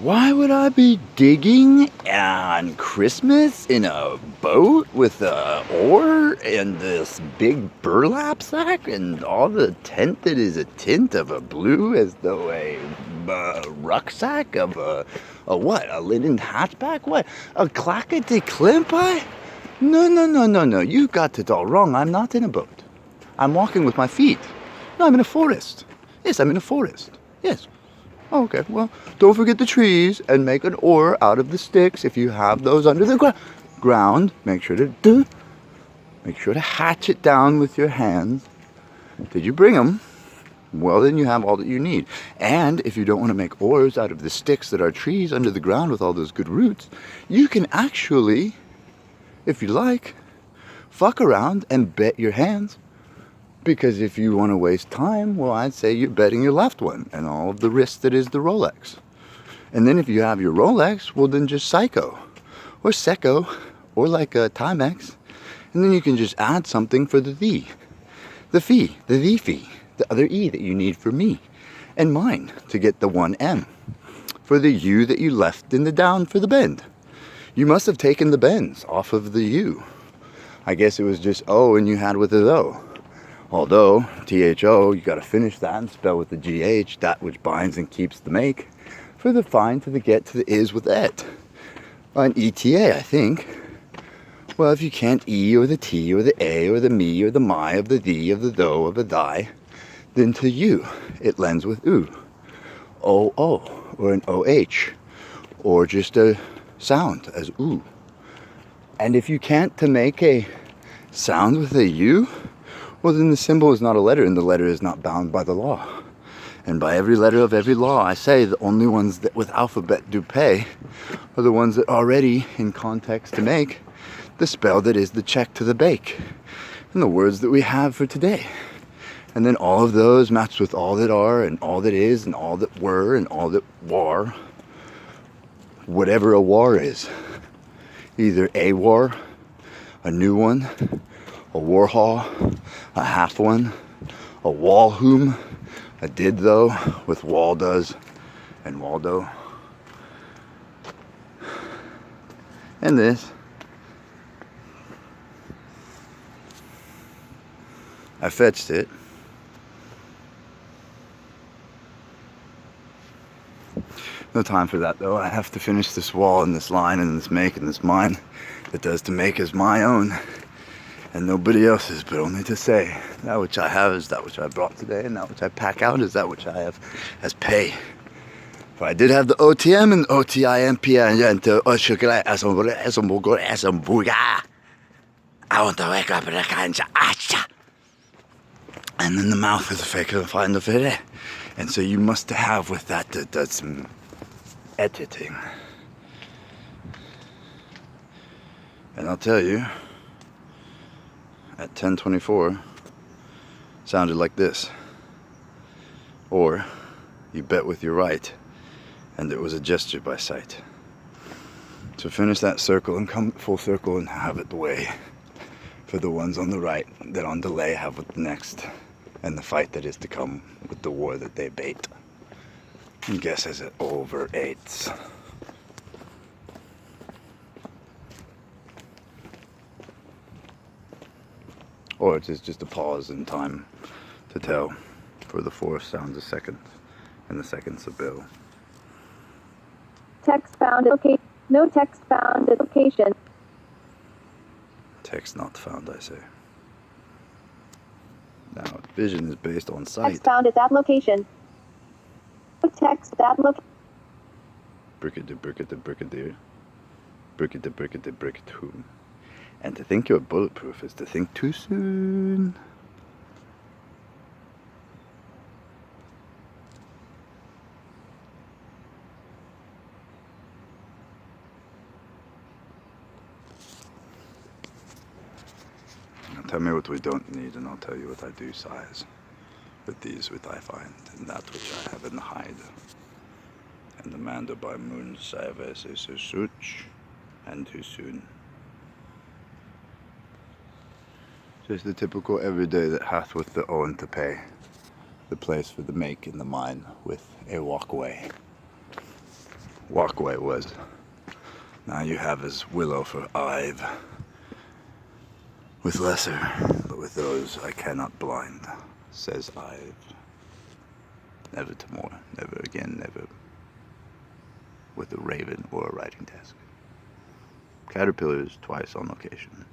Why would I be digging on Christmas in a boat with a oar and this big burlap sack and all the tent that is a tint of a blue as though a rucksack of a what? A linen hatchback? What? A clackety climpai? No. You've got it all wrong. I'm not in a boat. I'm walking with my feet. No, I'm in a forest. Yes, I'm in a forest. Yes. Oh, okay, well, don't forget the trees and make an oar out of the sticks if you have those under the ground. Make sure to hatch it down with your hands. Did you bring them? Well, then you have all that you need. And if you don't want to make oars out of the sticks that are trees under the ground with all those good roots, you can actually, if you like, fuck around and bet your hands. Because if you want to waste time, well, I'd say you're betting your left one and all of the risk that is the Rolex. And then if you have your Rolex, well, then just Psycho or Seco or like a Timex. And then you can just add something for the fee, the other E that you need for me and mine to get the one M for the U that you left in the down for the bend. You must have taken the bends off of the U. I guess it was just O and you had with it O. Although, THO, you got to finish that and spell with the GH, that which binds and keeps the make, for the find to the get to the is with et. An ETA, I think. Well, if you can't E or the T or the A or the me or the my of the thee of the though of the thy, then to you it lends with oo. O or an OH, or just a sound as oo. And if you can't to make a sound with a U, well, then the symbol is not a letter, and the letter is not bound by the law. And by every letter of every law, I say the only ones that with alphabet do pay are the ones that are already in context to make the spell that is the check to the bake, and the words that we have for today. And then all of those matched with all that are, and all that is, and all that were, and all that war. Whatever a war is. Either a war, a new one, a Warhol, a half one, a Walhoom, a did though with Waldoes and Waldo. And this. I fetched it. No time for that though. I have to finish this wall and this line and this make and this mine that does to make as my own. And nobody else's, but only to say, that which I have is that which I brought today, and that which I pack out is that which I have as pay. For I did have the OTM and OTIMP and I want to wake up in a kind of and then the mouth is a fake and find the fit. And so you must have with that some editing. And I'll tell you, at 10:24 sounded like this. Or you bet with your right, and it was a gesture by sight. So finish that circle and come full circle and have it the way for the ones on the right that on delay have with the next, and the fight that is to come with the war that they bait. And guess as it over eights. Or it is just a pause in time to tell, for the fourth sounds a second, and the second's a bill. Text found at location. No text found at location. Text not found, I say. Now, vision is based on sight. Text found at that location. Text that location. Brickety. Whom. And to think you're bulletproof is to think too soon. Now tell me what we don't need, and I'll tell you what I do size. With these which I find, and that which I have in the hide. And the mander by moon saves is such, and too soon. Just the typical everyday that hath with the own to pay, the place for the make in the mine with a walk away. walkway was. Now you have as willow for Ive. With lesser, but with those I cannot blind, says Ive. Never to more, never again, never with a raven or a writing desk. Caterpillars twice on location.